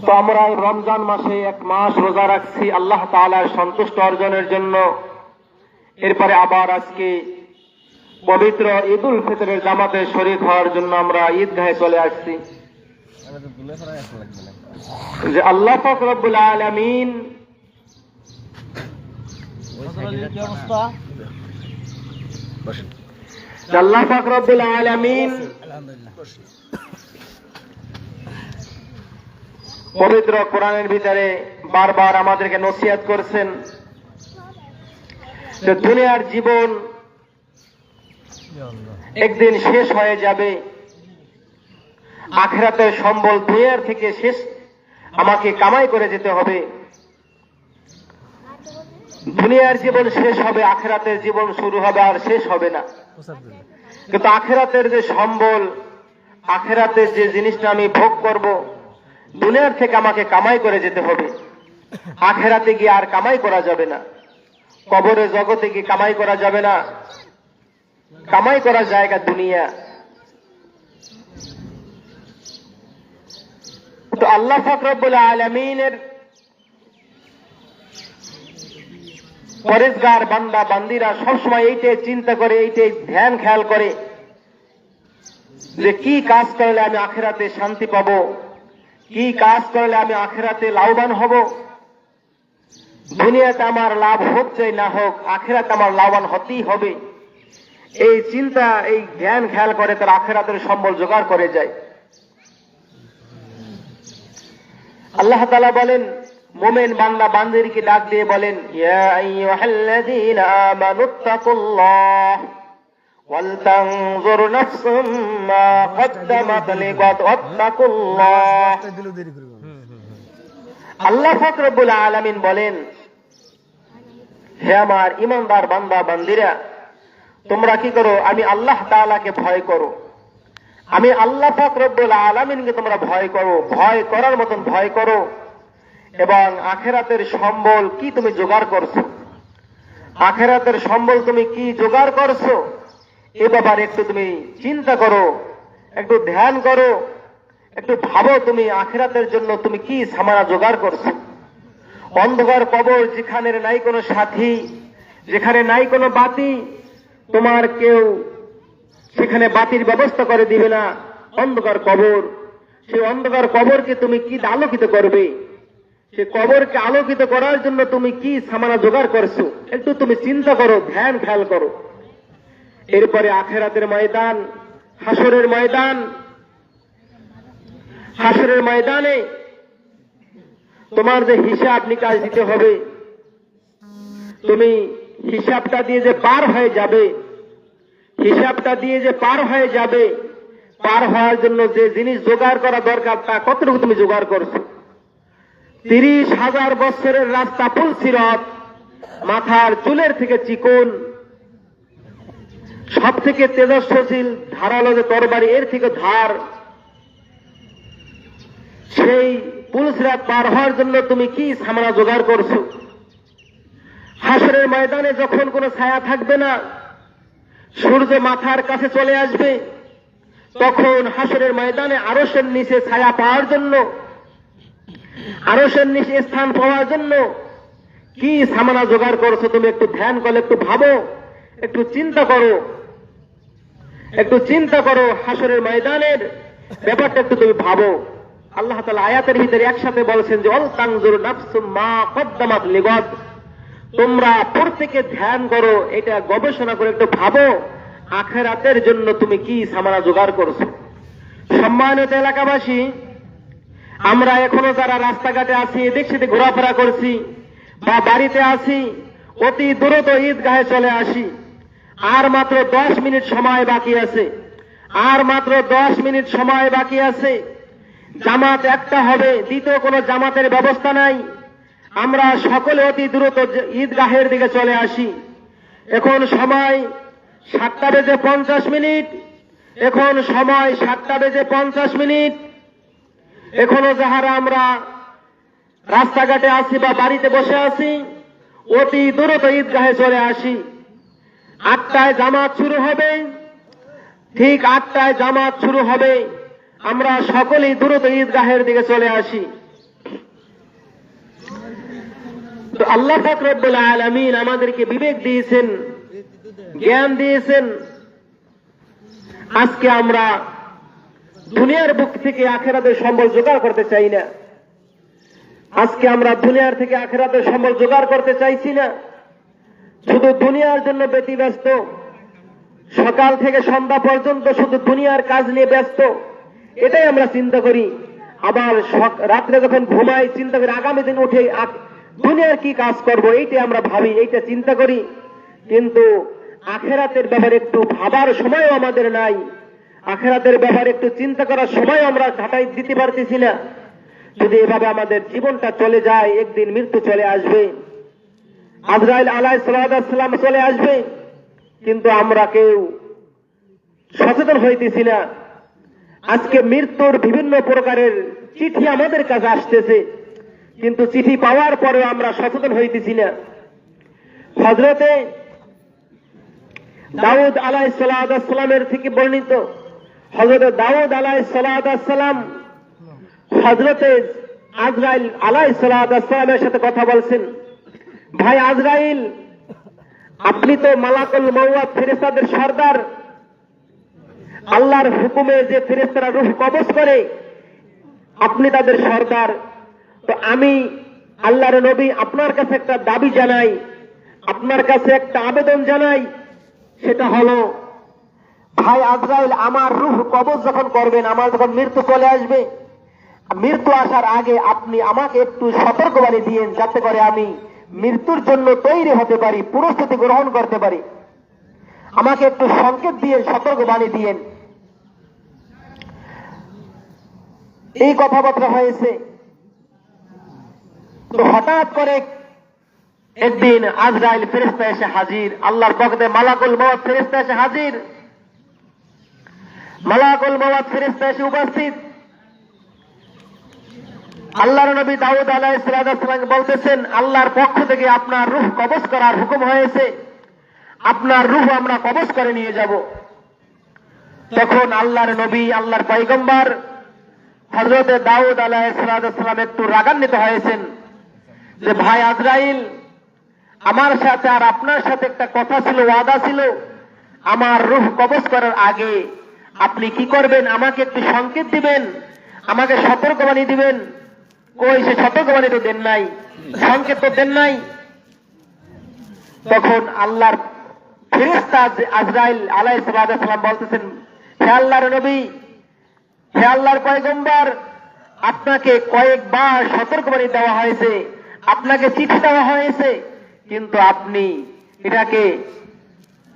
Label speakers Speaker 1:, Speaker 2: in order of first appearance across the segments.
Speaker 1: তো আমরা রমজান মাসে এক মাস রোজা রাখছি আল্লাহ তাআলার সন্তুষ্ট অর্জনের জন্য। এরপরে আবার আজকে পবিত্র ঈদুল ফিতরের জামাতে শরীক হওয়ার জন্য আমরা ঈদগাহে চলে আসছি। যে আল্লাহ পাক রব্বুল আলামিন আল্লাহ পাক রব্বুল আলামিন পবিত্র কোরআনের ভিতরে বারবার আমাদেরকে নসিহত করছেন যে দুনিয়ার জীবন একদিন শেষ হয়ে যাবে, আখিরাতের সম্বল দুনিয়ার থেকে শেষ আমাকে কামাই করে যেতে হবে। দুনিয়ার জীবন শেষ হবে, আখিরাতের জীবন শুরু হবে, আর শেষ হবে না। কিন্তু আখিরাতের যে সম্বল, আখিরাতের যে জিনিসটা আমি ভোগ করব, দুনিয়ার থেকে আমাকে কামাই করে যেতে হবে। আখিরাতে গিয়ে আর কামাই করা যাবে না, কবরে জগতে গিয়ে কামাই করা যাবে না। কামাই করার জায়গা দুনিয়া। তো আল্লাহ পাক রব্বুল আলামিনের পরেজগার বান্দা বান্দিরা সবসময় এইটাই চিন্তা করে, এইটাই ধ্যান খেয়াল করে যে কি কাজ করলে আমি আখিরাতে শান্তি পাবো, কি কাজ করলে আমি আখিরাতে লাভবান হব। দুনিয়াতে আমার লাভ হোক চাই না হোক, আখিরাতে আমার লাভবান হতেই হবে। এই চিন্তা, এই জ্ঞান খেয়াল করে তার আখিরাতের সম্বল জোগাড় করে যায়। আল্লাহ তাআলা বলেন, মুমিন বান্দা বান্দিরকে ডাক দিয়ে বলেন, ইয়া আইয়ুহাল্লাযীনা আমানুত্তাকুল্লাহ ওয়াল তানজুর নাফসুম মা কদ্দামাত লিগাদ ওয়াত্তাকুল্লাহ। আল্লাহ পাক রব্বুল আলামিন বলেন, হে আমার ঈমানদার বান্দা বান্দিরা, তোমরা কি করো? আমি আল্লাহ তাআলাকে ভয় করো। আমি আল্লাহ পাক রব্বুল আলামিনকে তোমরা ভয় করো, ভয় করার মতন ভয় করো। এবং আখিরাতের সম্বল কি তুমি জোগাড় করছো, আখিরাতের সম্বল তুমি কি জোগাড় করছো, এ ব্যাপারে একটু তুমি চিন্তা করো, একটু ধ্যান করো, একটু ভাবো তুমি আখিরাতের জন্য তুমি কি সামানা জোগাড় করছো। অন্ধকার কবর, যেখানে নাই কোনো সাথী, যেখানে নাই কোনো বাতি, তোমার কেউ সেখানে বাতির ব্যবস্থা করে দিবে না। অন্ধকার কবর, সেই অন্ধকার কবরকে তুমি কি আলোকিত করবে, সে কবরকে আলোকিত করার জন্য তুমি কি সামানা জোগাড় করছো, একটু তুমি চিন্তা করো, ধ্যান খেয়াল করো। এরপরে আখিরাতের ময়দান, হাসরের ময়দান, হাসরের ময়দানে তোমার যে হিসাব নিকাশ দিতে হবে, তুমি হিসাবটা দিয়ে যে পার হয়ে যাবে, হিসাবটা দিয়ে যে পার হয়ে যাবে, পার হওয়ার জন্য যে জিনিস জোগাড় করা দরকার তা কতটুকু তুমি জোগাড় করছো। 30,000 বছরের রাস্তা পুল সিরাত, মাথার চুলের থেকে চিকন, সব থেকে তেজস্বশীল ধারালো যে তরবারি, এর থেকে ধার। সেই পুল সিরাত পার হওয়ার জন্য তুমি কি সামানা জোগাড় করছো। হাসরের ময়দানে যখন কোনো ছায়া থাকবে না, সূর্য মাথার কাছে চলে আসবে, তখন হাসরের ময়দানে আরশের নিচে ছায়া পাওয়ার জন্য, আরশের নিচে স্থান পাওয়ার জন্য কি সামানা জোগাড় করছো তুমি একটু ধ্যান করো, একটু ভাবো, একটু চিন্তা করো, একটু চিন্তা করো। হাসরের ময়দানের ব্যাপারটা একটু তুমি ভাবো। আল্লাহ তাআলা আয়াতের ভিতরে একসাথে বলছেন যে ওয়াল তানজুর নাফসুম মা কদ্দামাত লিগাদ, তোমরা প্রত্যেকে ধ্যান করো, এটা গবেষণা করে একটু ভাবো আখিরাতের জন্য তুমি কি সামানা জোগাড় করছো। সম্মানিত এলাকাবাসী, আমরা এখনো যারা রাস্তাঘাটে আছি, এদিক সেদিক ঘোরাফেরা করছি বা বাড়িতে আছি, অতি দ্রুত ঈদগাহে চলে আসি। আর মাত্র 10 মিনিট সময় বাকি আছে, আর মাত্র 10 মিনিট সময় বাকি আছে। জামাত একটা হবে, দ্বিতীয় কোনো জামাতের ব্যবস্থা নাই। আমরা সকলে অতি দ্রুত ঈদগাহের দিকে চলে আসি। এখন সময় 7:50, এখন সময় 7:50। এখনো যাহারা আমরা রাস্তাঘাটে আছি বা বাড়িতে বসে আছি, অতি দ্রুত ঈদগাহে চলে আসি। 8টায় জামাত শুরু হবে, ঠিক 8টায় জামাত শুরু হবে। আমরা সকলেই দ্রুত ঈদগাহের দিকে চলে আসি। তো আল্লাহ পাক রব্বুল আলামিন আমাদেরকে বিবেক দিয়েছেন, জ্ঞান দিয়েছেন। আজকে আমরা দুনিয়ার বুক থেকে আখিরাতের সম্বল জোগাড় করতে চাই না। আজকে আমরা দুনিয়ার থেকে আখিরাতের সম্বল জোগাড় করতে চাইছি না, শুধু দুনিয়ার জন্য ব্যতিব্যস্ত। সকাল থেকে সন্ধ্যা পর্যন্ত শুধু দুনিয়ার কাজ নিয়ে ব্যস্ত, এটাই আমরা চিন্তা করি। আবার রাত্রে যখন ঘুমাই চিন্তা করি আগামী দিন উঠে দুনিয়ার কি কাজ করব, এইটা আমরা ভাবি, এইটা চিন্তা করি। কিন্তু আখিরাতের ব্যাপারে একটু ভাবার সময়ও আমাদের নাই, আখিরাতের ব্যাপারে একটু চিন্তা করার সময় আমরা ঘাটাই দিতে পারতেছি না। যদি এভাবে আমাদের জীবনটা চলে যায়, একদিন মৃত্যু চলে আসবে, আজরাইল আলাইহিস সালাম চলে আসবে, কিন্তু আমরা কেউ সচেতন হইতেছি না। আজকে মৃত্যুর বিভিন্ন প্রকারের চিঠি আমাদের কাছে আসতেছে, কিন্তু চিঠি পাওয়ার পরেও আমরা সচেতন হইতেছি না। হযরতে দাউদ আলাইহিস সালামের থেকে বর্ণিত, হযরতে দাউদ আলাইহিস সালাম হযরতে আজরাইল আলাইহিস সালামের সাথে কথা বলছেন, ভাই আজরাইল, আপনি তো মালাকুল মওত ফেরেশতাদের সর্দার, আল্লাহর হুকুমে যে ফেরেশতারা রূহ কবজ করে আপনি তাদের সর্দার। তো আমি আল্লাহর নবী আপনার কাছে একটা দাবি জানাই, আপনার কাছে একটা আবেদন জানাই। সেটা হলো, ভাই আজরাইল, আমার রূহ কবজ যখন করবেন, আমার যখন মৃত্যু চলে আসবে, মৃত্যু আসার আগে আপনি আমাকে একটু সতর্কবাণী দিয়েন, যাতে করে আমি মৃত্যুর জন্য তৈরি হতে পারি, প্রস্তুতি গ্রহণ করতে পারি। আমাকে একটু সংকেত দিয়ে সতর্কবাণী দিয়েন। এই কথাবার্তা হয়েছে। তো হঠাৎ করে একদিন আজরাইল ফেরেশতা এসে হাজির, আল্লাহর পক্ষ মালাকুল মওত ফেরেশতা এসে হাজির। মালাকুল মওত ফেরেশতা এসে উপস্থিত। আল্লাহর নবী দাউদ আলাইহিস সালাম বলতেছেন, আল্লাহর পক্ষ থেকে আপনার রূহ কবজ করার হুকুম হয়েছে, আপনার রূহ আমরা কবজ করে নিয়ে যাব। তখন আল্লাহর নবী, আল্লাহর পয়গম্বর হযরতে দাউদ আলাইহিস সালাম একটু রাগান্বিত হয়েছেন যে, ভাই আজরাইল, আমার সাথে আর আপনার সাথে একটা কথা ছিল, ওয়াদা ছিল, আমার রূহ কবজ করার আগে আপনি কি করবেন আমাকে একটু সংকেত দিবেন, আমাকে সতর্কবাণী দিবেন। কই, সে সতর্কবাণী তো দেন নাই, সংকেত তো দেন নাই। তখন আল্লাহর ফেরেশতা আজরাইল আলাইহিস সালাম বলতেছেন, হে আল্লাহর নবী, হে আল্লাহর পয়গম্বর, আপনাকে কয়েকবার সতর্কবাণী দেওয়া হয়েছে, আপনাকে চিঠি দেওয়া হয়েছে, কিন্তু আপনি এটাকে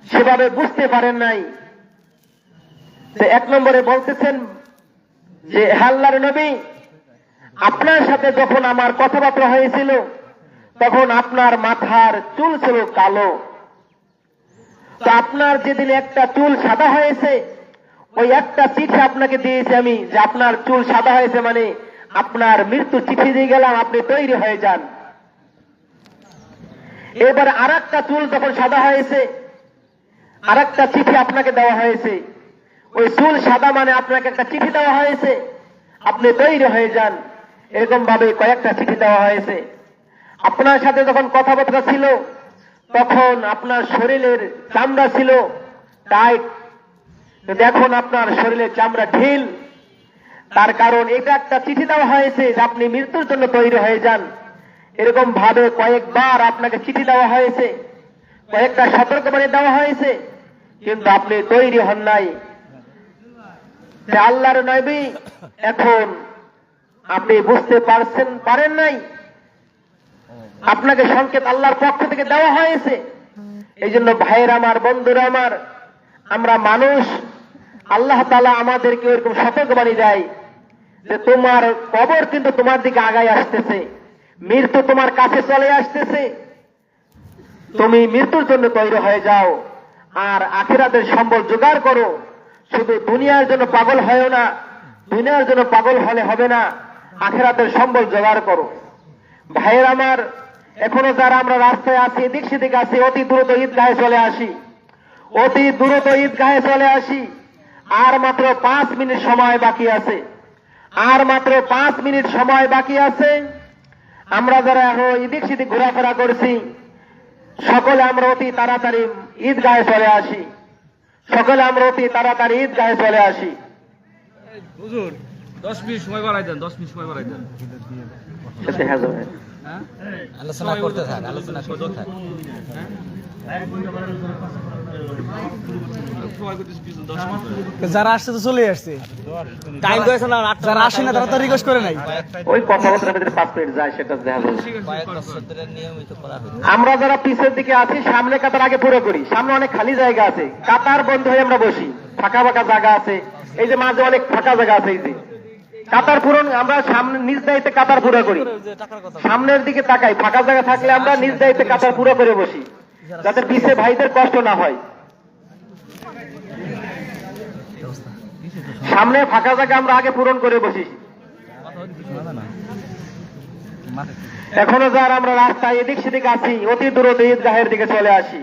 Speaker 1: সেভাবে বুঝতে পারেন নাই। এক নম্বরে বলতেছেন যে, হে আল্লাহর নবী, আপনার সাথে যখন আমার কথাবার্তা হয়েছিল তখন আপনার মাথার চুল ছিল কালো। তো আপনার যেদিন একটা চুল সাদা হয়েছে, ওই একটা চিঠি আপনাকে দিয়েছি আমি, যে আপনার চুল সাদা হয়েছে মানে আপনার মৃত্যু চিঠি দিয়ে গেলাম, আপনি তৈরি হয়ে যান। এবারে আর একটা চুল যখন সাদা হয়েছে, আর একটা চিঠি আপনাকে দেওয়া হয়েছে, ওই চুল সাদা মানে আপনাকে একটা চিঠি দেওয়া হয়েছে, আপনি তৈরি হয়ে যান। এরকম ভাবে কয়েকটা চিঠি দেওয়া হয়েছে। আপনার সাথে যখন কথাবার্তা ছিল তখন আপনার শরীরের চামড়া ছিল টাইট, দেখুন আপনার শরীরের চামড়া ঢিল। তার কারণ এটা একটা চিঠি দেওয়া হয়েছে যে আপনি মৃত্যুর জন্য তৈরি হয়ে যান। এরকম ভাবে কয়েকবার আপনাকে চিঠি দেওয়া হয়েছে, কয়েকটা সতর্কবাণী দেওয়া হয়েছে, কিন্তু আপনি তৈরি হন নাই। আল্লাহর নবী, এখন আপনি বুঝতে পারেন নাই, আপনাকে সংকেত আল্লাহর পক্ষ থেকে দেওয়া হয়েছে। এই জন্য ভাইয়ের আমার, বন্ধুরা আমার, আমরা মানুষ, আল্লাহ তাআলা আমাদেরকে এরকম সতর্কবাণী দেয় যে তোমার কবর কিন্তু তোমার দিকে আগায় আসতেছে, মৃত্যু তোমার কাছে চলে আসতেছে, তুমি মৃত্যুর জন্য তৈরি হয়ে যাও আর আখিরাতের সম্বল জোগাড় করো। শুধু দুনিয়ার জন্য পাগল হয়েও না, দুনিয়ার জন্য পাগল হলে হবে না, আখিরাতের সম্বল জোগাড় করো। ভাইয়ের আমার, এখনো যারা আমরা রাস্তায় আছি, এদিক সেদিক আছি, অতি দ্রুত ঈদগাহে চলে আসি, অতি দ্রুত ঈদগাহে চলে আসি। আর মাত্র 5 মিনিট সময় বাকি আছে, আর মাত্র 5 মিনিট সময় বাকি আছে। আমরা যারা এখন এদিক সেদিক ঘোরাফেরা করছি, সকলে আমরা অতি তাড়াতাড়ি ঈদগাহে চলে আসি। সকলে আমরা অতি তাড়াতাড়ি ঈদগাহে চলে আসি।
Speaker 2: হুজুর 10 মিনিট সময় বাড়াই দেন, 10 মিনিট সময় বাড়াই দেন।
Speaker 1: দেখা যাবে।
Speaker 2: হ্যাঁ,
Speaker 3: আলোচনা করতে থাক, আলোচনা করতে থাক।
Speaker 4: যারা আসছে তো চলে আসছে, টাইম করেছে না, যারা আসে না তারা তো রিকোয়েস্ট করে নাই।
Speaker 1: ওই কথাবার্তার ভিতরে 5 মিনিট যায়, সেটা দেখা যাবে।
Speaker 3: কয়েক বছর ধরে নিয়মিত করা হচ্ছে।
Speaker 1: আমরা যারা পিছের দিকে আছি, সামনে কাতার আগে পুরো করি। সামনে অনেক খালি জায়গা আছে, কাতার বন্ধ হয়ে আমরা বসি। ফাঁকা ফাঁকা জায়গা আছে, এই যে মাঝে অনেক ফাঁকা জায়গা আছে, এই যে কাতার পূরণ। আমরা সামনে নিজ দায়িত্বে কাতার পুরো করি, সামনের দিকে তাকাই। ফাঁকা জায়গা থাকলে আমরা নিজ দায়িত্বে কাতার পুরো করে বসি, যাতে পিছে ভাইদের কষ্ট না হয়। সামনে ফাঁকা জায়গা আমরা আগে পূরণ করে বসি। এখনো যারা আমরা রাস্তায় এদিক সেদিক আছি, অতি দ্রুত ঈদগাহের দিকে চলে আসি।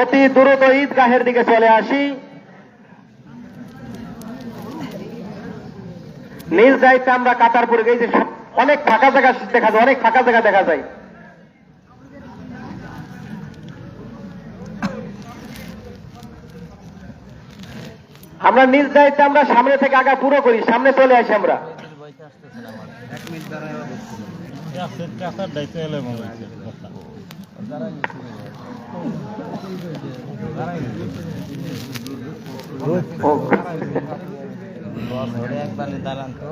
Speaker 1: অতি দ্রুত ঈদগাহের দিকে চলে আসি। নিজ দায়িত্বে আমরা কাতারপুরে গেছি। অনেক ফাঁকা জায়গা দেখা যায়, অনেক ফাঁকা জায়গা দেখা যায়। আমরা নিজ দায়িত্বে আমরা সামনে থেকে আগা পুরো করি, সামনে চলে আসি আমরা।
Speaker 3: ধরে একবার দাঁড়ান তো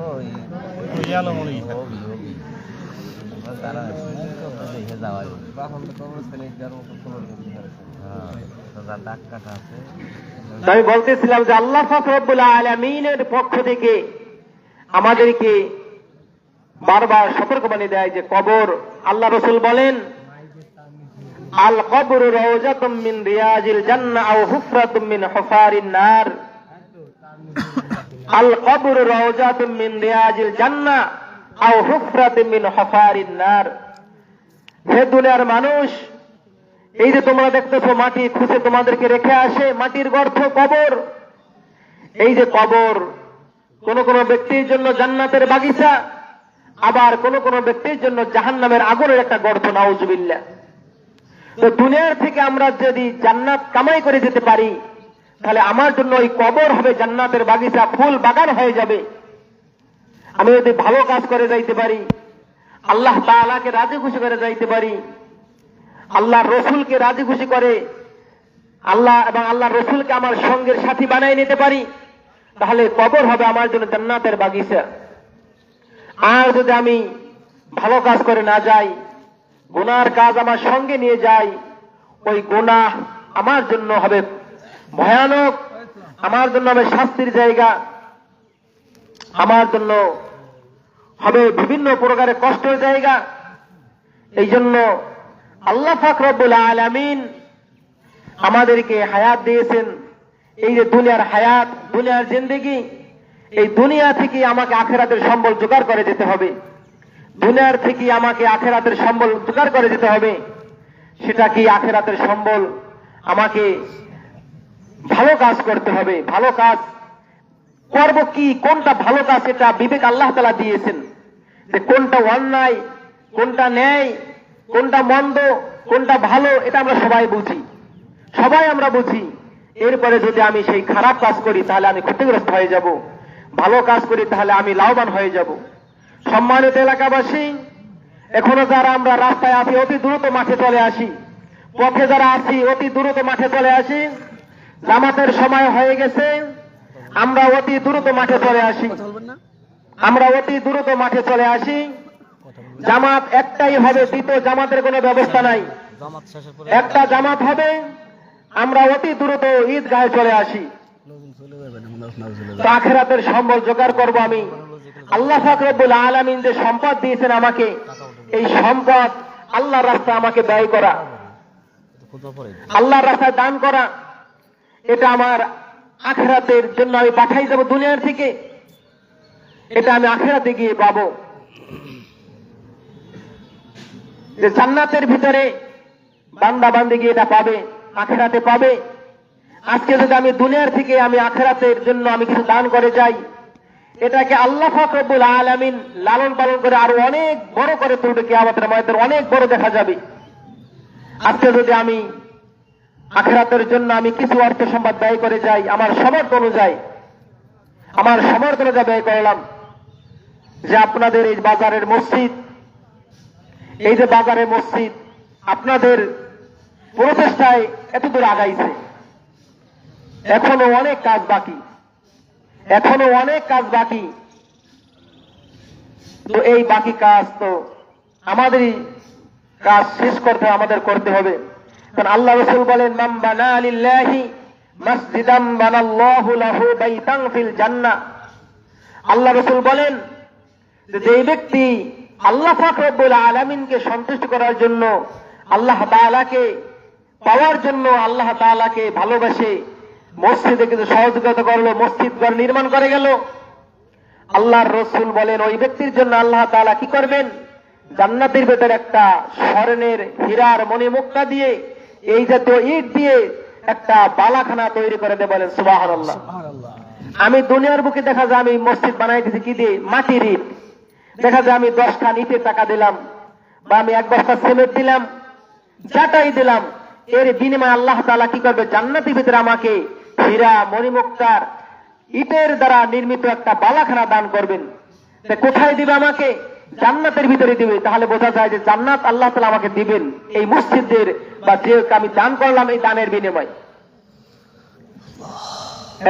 Speaker 3: দাগ কাটা আছে।
Speaker 1: আমি বলতেছিলাম যে আল্লাহ পাক রব্বুল আলামিনের পক্ষ থেকে আমাদেরকে বারবার সতর্কবাণী দেয় যে কবর, আল্লাহ রাসূল বলেন, আল কবরু রাওজাতুম মিন রিয়াজিল জান্নাহ আও হুফরাতুম মিন হুফারিন নার। আল কবরু রাওজাতুম মিন রিয়াজিল জান্নাহ আও হুফরাতুম মিন হুফারিন নার। হে দুনিয়ার মানুষ, এই যে তোমরা দেখতেছো মাটি খুঁজে তোমাদেরকে রেখে আসে, মাটির গর্ত কবর। এই যে কবর কোন কোন ব্যক্তির জন্য জান্নাতের বাগিচা, আবার কোন কোন ব্যক্তির জন্য জাহান্নামের আগুনের একটা গর্ত, নাউজুবিল্লাহ। তো দুনিয়ার থেকে আমরা যদি জান্নাত কামাই করে যেতে পারি, তাহলে আমার জন্য ওই কবর হবে জান্নাতের বাগিচা, ফুল বাগান হয়ে যাবে। আমি যদি ভালো কাজ করে যাইতে পারি, আল্লাহ তাআলাকে রাজি খুশি করে যাইতে পারি, আল্লাহ রসুলকে রাজি খুশি করে আল্লাহ এবং আল্লাহ রসুলকে আমার সঙ্গের সাথী বানাই নিতে পারি, তাহলে কবর হবে আমার জন্য জান্নাতের বাগিচা। আর যদি আমি ভালো কাজ করে না যাই, গুনার কাজ আমার সঙ্গে নিয়ে যাই, ওই গুনাহ আমার জন্য হবে ভয়ানক, আমার জন্য হবে শাস্তির জায়গা, আমার জন্য হবে বিভিন্ন প্রকারের কষ্টের জায়গা। এই জন্য আল্লাহ পাক রব্বুল আলামিন আমাদেরকে হায়াত দিয়েছেন। এই যে দুনিয়ার হায়াত, দুনিয়ার জিন্দেগি, এই দুনিয়া থেকে আমাকে আখিরাতের সম্বল জোগাড় করে যেতে হবে। দুনিয়ার থেকে আমাকে আখিরাতের সম্বল জোগাড় করে যেতে হবে। সেটা কি আখিরাতের সম্বল? আমাকে ভালো কাজ করতে হবে। ভালো কাজ করব কি, কোনটা ভালো কাজ, এটা বিবেক আল্লাহ তাআলা দিয়েছেন, যে কোনটা অন্যায়, কোনটা ন্যায়, কোনটা মন্দ, কোনটা ভালো, এটা আমরা সবাই বুঝি, সবাই আমরা বুঝি। এরপরে যদি আমি সেই খারাপ কাজ করি, তাহলে আমি ক্ষতিগ্রস্ত হয়ে যাব। ভালো কাজ করি, তাহলে আমি লাভবান হয়ে যাব। সম্মানিত এলাকাবাসী, এখনো যারা আমরা রাস্তায় আছি, অতি দ্রুত মাঠে চলে আসি। পথে যারা আছি, অতি দ্রুত মাঠে চলে আসি। জামাতের সময় হয়ে গেছে, আমরা অতি দ্রুত মাঠে চলে আসি। আমরা অতি দ্রুত মাঠে চলে আসি। জামাত একটাই হবে, দ্বিতীয় জামাতের কোনো ব্যবস্থা নাই। একটা জামাত হবে, আমরা অতি দ্রুত ঈদগাহে চলে আসি। আখিরাতের সম্বল জোগাড় করব আমি। আল্লাহ পাক রব্বুল আলামিন যে সম্পদ দিয়েছেন আমাকে, এই সম্পদ আল্লাহর রাস্তায় আমাকে ব্যয় করা, আল্লাহর রাস্তায় দান করা, এটা আমার আখিরাতের জন্য আমি পাঠাই যাব দুনিয়ার থেকে। এটা আমি আখিরাতে গিয়ে পাবো। যে জান্নাতের ভিতরে বান্দা বান্দি গিয়ে এটা পাবে, আখিরাতে পাবে। আজকে যদি আমি দুনিয়ার থেকে আমি আখিরাতের জন্য আমি কিছু দান করে যাই, এটাকে আল্লাহ পাক রব্বুল আলামিন লালন পালন করে আরো অনেক বড় করে তুলবে, কিয়ামতের ময়দানে অনেক বড় দেখা যাবে। আজকে যদি আমি আখিরাতের জন্য আমি কিছু অর্থ সম্পদ ব্যয় করে যাই, আমার সামর্থ্য অনুযায়ী ব্যয় করলাম, যে আপনাদের এই বাজারের মসজিদ, এই যে বাজারের মসজিদ আপনাদের প্রচেষ্টায় এতদূর আগাইছে, এখনো অনেক কাজ বাকি, তো এই বাকি কাজ তো আমাদেরই কাজ শেষ আমাদের করতে হবে। কারণ আল্লাহ রাসূল বলেন, মান বানা লিল্লাহি মাসজিদান বানাল্লাহু লাহু বাইতান ফিল জান্নাহ। আল্লাহ রাসূল বলেন যে ব্যক্তি আল্লাহ পাক রব্বুল আলামিনকে সন্তুষ্ট করার জন্য, আল্লাহ তাআলাকে পাওয়ার জন্য, আল্লাহ তাআলাকে ভালোবাসে মসজিদে কিছু সহযোগিতা করলো, মসজিদ ঘর নির্মাণ করে গেল, আল্লাহর রাসূল বলেন ওই ব্যক্তির জন্য আল্লাহ তাআলা কি করবেন? জান্নাতের ভেতর একটা স্বর্ণের হীরার মণিমুক্তা দিয়ে, এই জাতীয় ইট দিয়ে একটা বালাখানা তৈরি করে দেয়। বলেন সুবহানাল্লাহ। আমি দুনিয়ার বুকে দেখা যায় আমি মসজিদ বানাই দিয়েছি কি দিয়ে? মাটির ইট। দেখা যায় আমি 10 খান ইটের টাকা দিলাম, বা আমি 1 বস্তা সিমেন্ট দিলাম, যাটাই দিলাম, এর বিনিময়ে আল্লাহ তাআলা কি করবে? জান্নাতের ভিতরে আমাকে হীরা মণিমুক্তার ইটের দ্বারা নির্মিত একটা বালাখানা দান করবেন। কোথায় দিবে আমাকে? জান্নাতের ভিতরে দিবে। তাহলে বোঝা যায় যে জান্নাত আল্লাহ তাআলা আমাকে দিবেন এই মসজিদের, বা যে আমি দান করলাম এই দানের বিনিময়।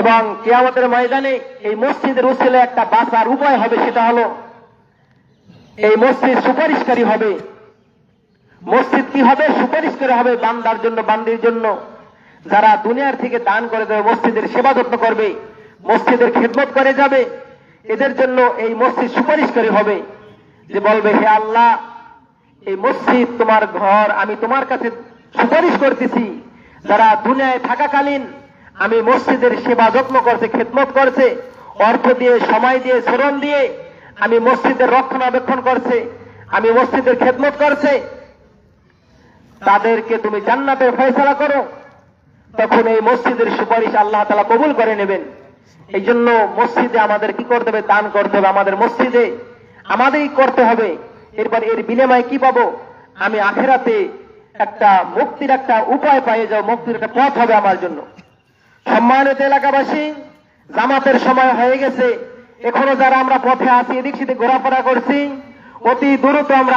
Speaker 1: এবং কিয়ামতের ময়দানে এই মসজিদের উসিলায় একটা বাঁচার উপায় হবে, সেটা হলো এই মসজিদ সুপারিশকারী হবে। মসজিদ কি হবে? সুপারিশকারী হবে বান্দার জন্য, বান্দির জন্য। যারা দুনিয়ার থেকে দান করে দেবে, মসজিদের সেবা যত্ন করবে, মসজিদের খেদমত করে যাবে, এদের জন্য এই মসজিদ সুপারিশকারী হবে, যে বলবে, হে আল্লাহ, এই মসজিদ তোমার ঘর, আমি তোমার কাছে সুপারিশ করতেছি। যারা দুনিয়ায় থাকাকালীন আমি মসজিদের সেবা যত্ন করছে, খেদমত করছে, অর্থ দিয়ে, সময় দিয়ে, শ্রম দিয়ে আমি মসজিদের রক্ষণাবেক্ষণ করছে, আমি মসজিদের খেদমত করছে, তাদেরকে তুমি জান্নাতের ফয়সালা করো। তখন এই মসজিদের সুপারিশ আল্লাহ তাআলা কবুল করে নেবেন। এই জন্য মসজিদে আমাদের কি করতে হবে? দান করতে হবে। আমাদের মসজিদে আমাদেরই করতে হবে। এরপর এর বিনিময়ে কি পাবো? আমি আখিরাতে একটা মুক্তির একটা উপায় পেয়ে যাবো, মুক্তির একটা পথ হবে আমার জন্য। সম্মানিত এলাকাবাসী, জামাতের সময় হয়ে গেছে। এখনো যারা আমরা পথে আছি, এদিক সেদিক ঘোরাফেরা করছি, অতি দ্রুত আমরা